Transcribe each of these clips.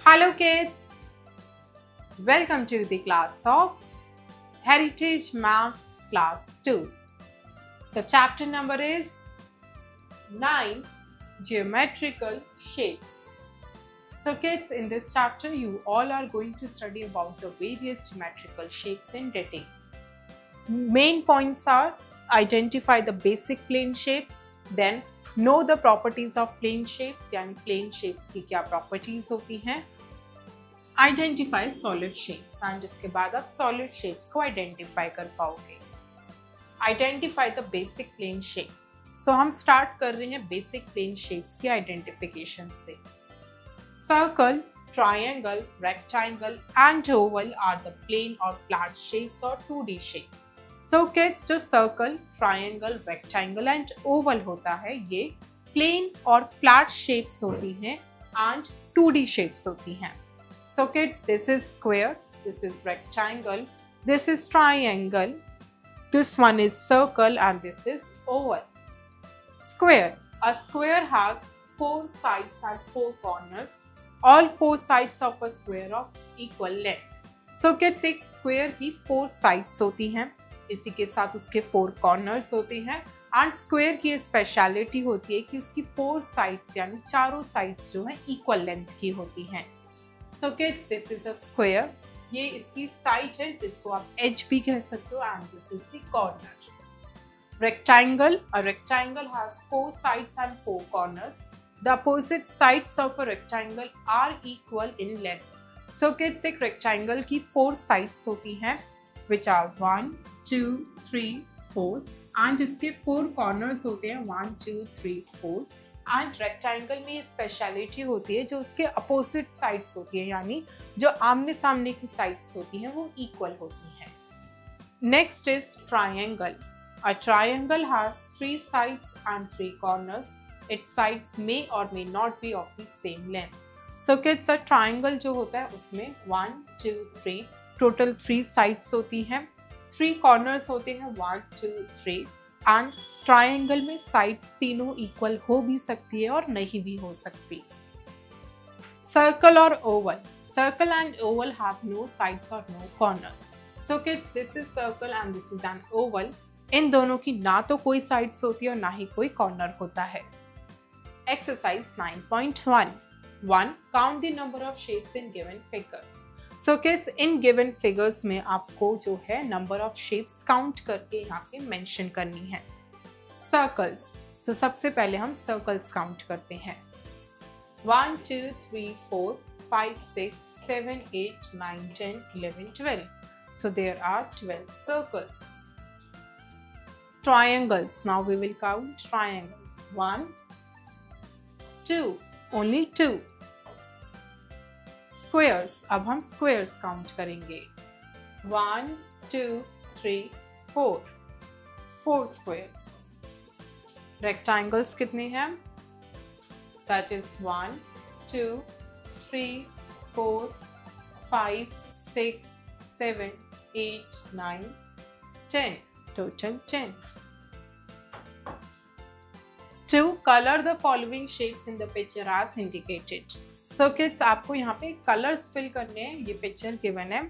Hello kids, welcome to the class of Heritage Maths Class 2. The chapter number is 9 Geometrical Shapes. So kids, in this chapter you all are going to study about the various geometrical shapes in detail. Main points are identify the basic plane shapes, then know the properties of plane shapes, यानी plane shapes की क्या properties होती हैं, identify solid shapes and इसके बाद आप solid shapes को identify कर पाओगे. Identify the basic plane shapes. So हम start कर रहे हैं basic plane shapes की identification से. Circle, triangle, rectangle and oval are the plane or flat shapes or 2D shapes. So kids, जो circle, triangle, rectangle and oval होता है ये plane और flat shapes होती हैं and 2D shapes होती हैं. So kids, this is square, this is rectangle, this is triangle, this one is circle and this is oval. Square. A square has 4 sides and 4 corners. All 4 sides of a square of equal length. So kids, एक square की 4 sides होती हैं, इसी के साथ उसके 4 corners होते हैं and square की स्पेशलिटी होती है कि उसकी 4 sides यानी चारों sides जो हैं equal length की होती हैं. So kids, this is a square. ये इसकी side है जिसको आप edge भी कह सकते हो and this is the corner. Rectangle. A rectangle has 4 sides and 4 corners. The opposite sides of a rectangle are equal in length. So kids, एक rectangle की 4 sides होती हैं which are 1, 2, 3, 4 and इसके 4 corners होते हैं 1, 2, 3, 4 and rectangle में ये speciality होती है जो उसके opposite sides होती है यानी जो आमने सामने की sides होती हैं वो equal होती हैं. Next is triangle. A triangle has 3 sides and 3 corners. Its sides may or may not be of the same length. So kids, a triangle जो होता है उसमें 1, 2, 3 total 3 sides होती हैं, 3 corners होते हैं 1, 2, 3 and triangle में sides तीनों equal हो भी सकती है और नहीं भी हो सकती. Circle or oval. Circle and oval have no sides or no corners. So kids, this is circle and this is an oval. इन दोनों की ना तो कोई sides होती है और ना ही कोई corner होता है. Exercise 9.1. 1. Count the number of shapes in given figures. So kids, in given figures में आपको जो है number of shapes count करके यहाँ पे mention करनी है. Circles. So सबसे पहले हम circles count करते हैं. 1, 2, 3, 4, 5, 6, 7, 8, 9, 10, 11, 12. So there are 12 circles. Triangles. Now we will count triangles. 1, 2. Only 2. Squares. अब हम squares count करेंगे. 1, 2, 3, 4. 4 squares. Rectangles कितने हैं? That is 1, 2, 3, 4, 5, 6, 7, 8, 9, 10. Total 10. 2. Color the following shapes in the picture as indicated. So kids, आपको यहाँ पे colors fill करने हैं. ये picture given है.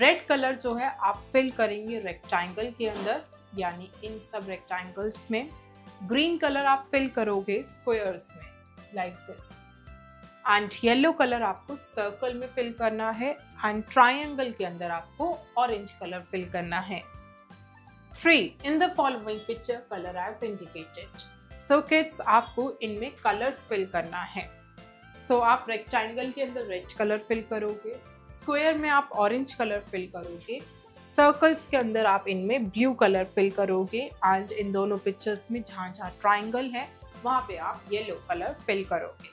Red color जो है आप fill करेंगे rectangle के अंदर यानी इन सब rectangles में. Green color आप fill करोगे squares में like this. And yellow color आपको circle में fill करना है and triangle के अंदर आपको orange color fill करना है. 3. In the following picture, color as indicated. So kids, आपको इनमें colors fill करना है. So आप rectangle के अंदर red color fill करोगे, square में आप orange color fill करोगे, circles के अंदर आप इनमें blue color fill करोगे and इन दोनों pictures में जहाँ जहाँ triangle है वहाँ पे आप yellow color fill करोगे.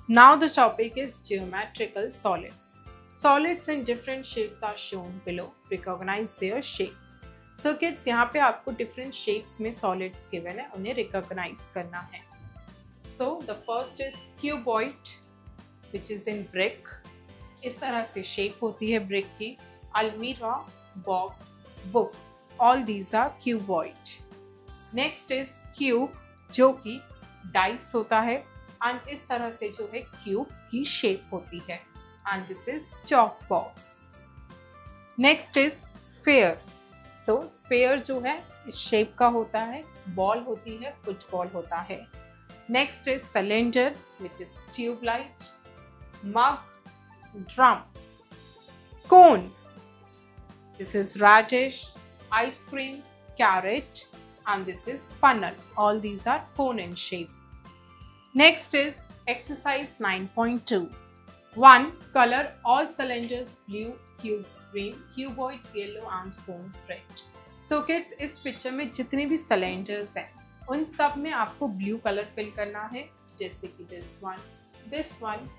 Now the topic is geometrical solids. Solids in different shapes are shown below. Recognize their shapes. So kids, यहाँ पे आपको different shapes में solids given है, उन्हें recognize करना है. So the first is cuboid, which is in brick. इस तरह से shape होती है brick की. Almirah, box, book. All these are cuboid. Next is cube, जो कि डाइस होता है एंड इस तरह से जो है क्यूब की शेप होती है and this is chalk box. Next is sphere. So sphere जो है इस शेप का होता है, बॉल होती है, फुटबॉल होता है। Next is cylinder which is tubelight, mug, drum, cone, this is radish, ice cream, carrot, and this is funnel. All these are cone in shape. Next is exercise 9.2. 1. Color all cylinders blue, cubes green, cuboids yellow and cones red. So kids, इस picture में जितने भी cylinders हैं उन सब में आपको blue colour fill करना है, जैसे कि this one.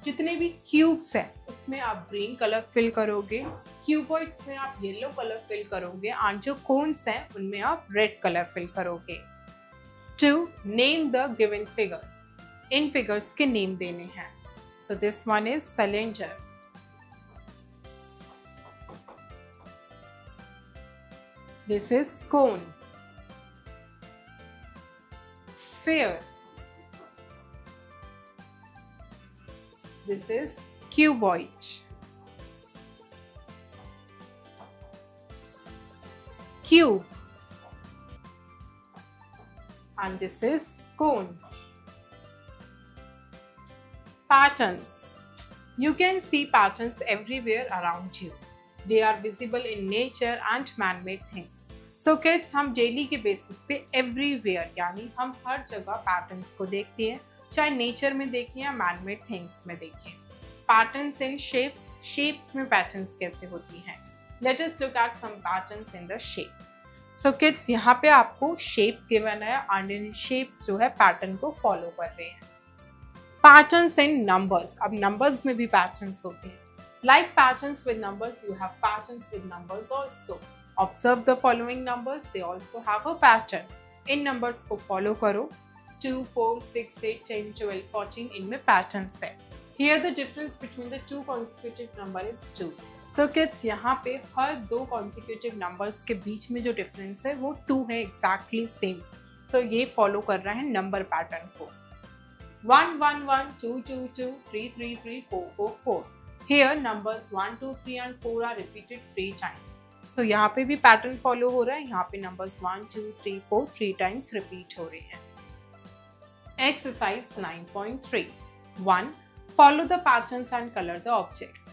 जितने भी क्यूब्स हैं उसमें आप ग्रीन कलर फिल करोगे, क्यूबॉइड्स में आप येलो कलर फिल करोगे और जो कोन्स हैं उनमें आप रेड कलर फिल करोगे। 2. Name the given figures. In figures के नेम देने हैं। So this one is cylinder, this is cone, sphere, this is cuboid, cube, and this is cone. Patterns. You can see patterns everywhere around you. They are visible in nature and man-made things. So kids, हम daily के basis पे everywhere यानी हम हर जगह patterns को देखते हैं, चाहे नेचर में देखिए या मैनमेड थिंग्स में देखिए। पैटर्न्स इन शेप्स, शेप्स में पैटर्न्स कैसे होती हैं। Let us look at some patterns in the shape. So kids, यहाँ पे आपको शेप गिवन है एंड इन शेप्स जो है पैटर्न को फॉलो कर रहे हैं। Patterns in numbers. अब नंबर्स में भी पैटर्न्स होते हैं। Like patterns with numbers, you have patterns with numbers also. Observe the following numbers, they also have a pattern. In numbers को फॉलो करो। 2, 4, 6, 8, 10, 12, 14 इनमें पैटर्न्स है। Here the difference between the two consecutive number is 2. So kids, यहाँ पे हर दो consecutive numbers के बीच में जो difference है वो 2 है, exactly same. So ये follow कर रहा है number pattern को। 1, 1, 1, 2, 2, 2, 3, 3, 3, 4, 4, 4. Here numbers 1, 2, 3 and 4 are repeated 3 times. So यहाँ पे भी pattern follow हो रहा है, यहाँ पे numbers 1, 2, 3, 4 3 times repeat हो रहे हैं। Exercise 9.3. 1. Follow the patterns and color the objects.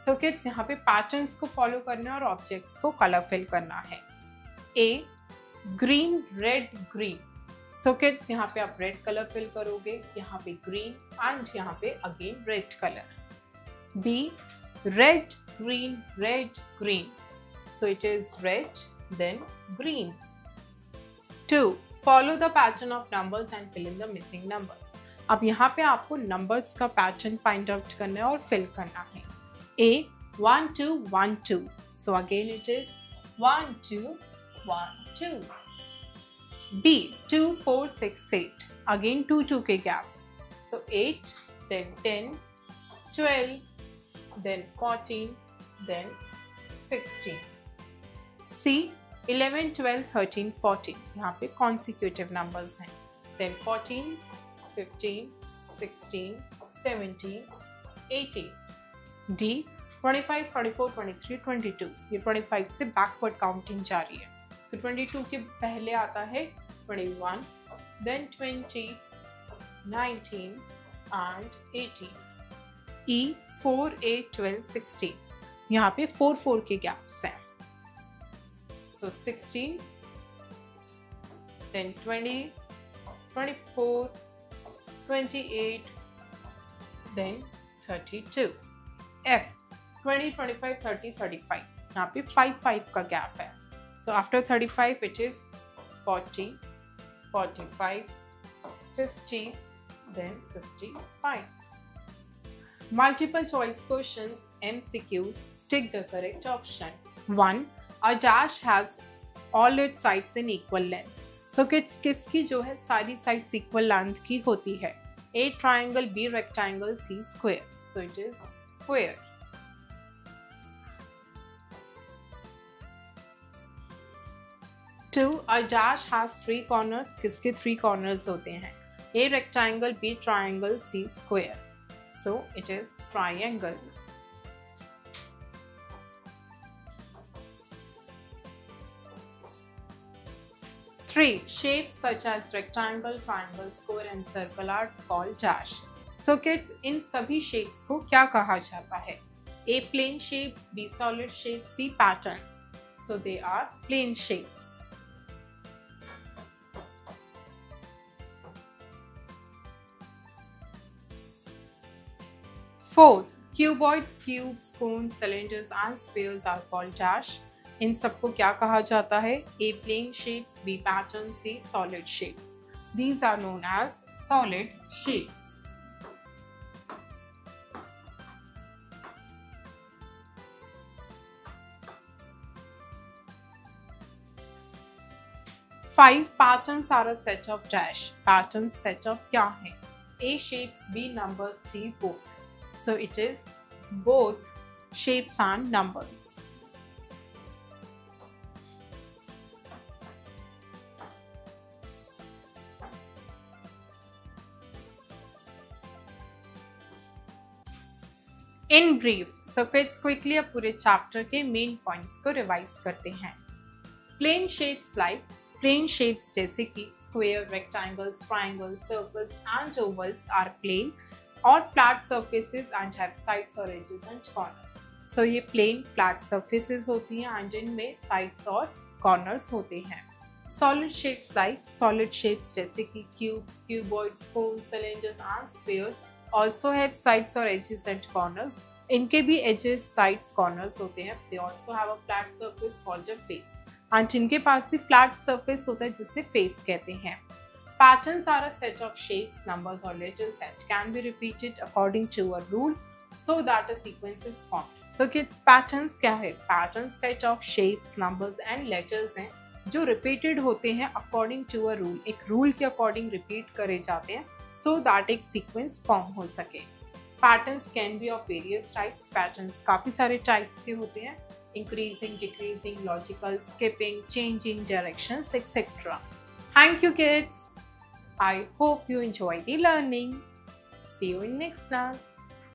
So kids, यहाँ पे patterns को follow करना है और objects को color fill करना है। A. Green, red, green. So kids, यहाँ पे आप red color fill करोगे, यहाँ पे green and यहाँ पे again red color. B. Red, green, red, green. So it is red, then green. 2. Follow the pattern of numbers and fill in the missing numbers. अब यहाँ पे आपको numbers का pattern find out करना है और fill करना है। A 1 2 1 2. So again it is 1 2 1 2. B 2 4 6 8. Again 2 2 के gaps. So 8, then 10, 12, then 14, then 16. C 11, 12, 13, 14. यहाँ पे consecutive numbers हैं। Then 14, 15, 16, 17, 18. D 25, 24, 23, 22. ये 25 से backward counting जारी है। So 22 के पहले आता है 21, then 20, 19 and 18. E 4, 8, 12, 16. यहाँ पे 4 4 के gaps हैं। So 16, then 20, 24, 28, then 32. F 20, 25, 30, 35. यहाँ पे 5 5 का gap है। So after 35 it is 40, 45, 50, then 55. Multiple choice questions, MCQs. Tick the correct option. 1. A dash has all its sides in equal length. So kids, किसकी जो है सारी sides equal length की होती है? A triangle, B rectangle, C square. So it is square. 2. A dash has 3 corners. किसके 3 corners होते हैं? A rectangle, B triangle, C square. So it is triangle. 3. Shapes such as rectangle, triangle, square and circle are called dash. So kids, इन सभी shapes को क्या कहा जाता है? A. Plane shapes, B. Solid shapes, C. Patterns. So they are plane shapes. 4. Cuboids, cubes, cones, cylinders and spheres are called dash. इन सबको क्या कहा जाता है? A. Plane shapes, B. Patterns, C. Solid shapes. These are known as solid shapes. 5. Patterns are a set of dash. Patterns set of क्या है? A. Shapes, B. Numbers, C. Both. So it is both shapes and numbers. In brief, so kids quickly अब पूरे chapter के main points को revise करते हैं. Plane shapes like plane shapes जैसे कि square, rectangles, triangles, circles and ovals are plane or flat surfaces and have sides or edges and corners. So ये plane flat surfaces होती हैं and इनमें sides और corners होते हैं. Solid shapes like solid shapes जैसे कि cubes, cuboids, cones, cylinders and spheres also have sides or edges and corners. इनके भी edges, sides, corners होते हैं. They also have a flat surface called a face. And इनके पास भी flat surface होता है जिसे face कहते हैं. Patterns are a set of shapes, numbers or letters that can be repeated according to a rule so that a sequence is formed. So kids, patterns क्या है? Patterns set of shapes, numbers and letters हैं जो repeated होते हैं according to a rule. एक rule के according repeat करे जाते हैं so that एक sequence form हो सके. Patterns can be of various types. Patterns काफ़ी सारे types के होते हैं. Increasing, decreasing, logical, skipping, changing directions, etc. Thank you kids. I hope you enjoy the learning. See you in next class.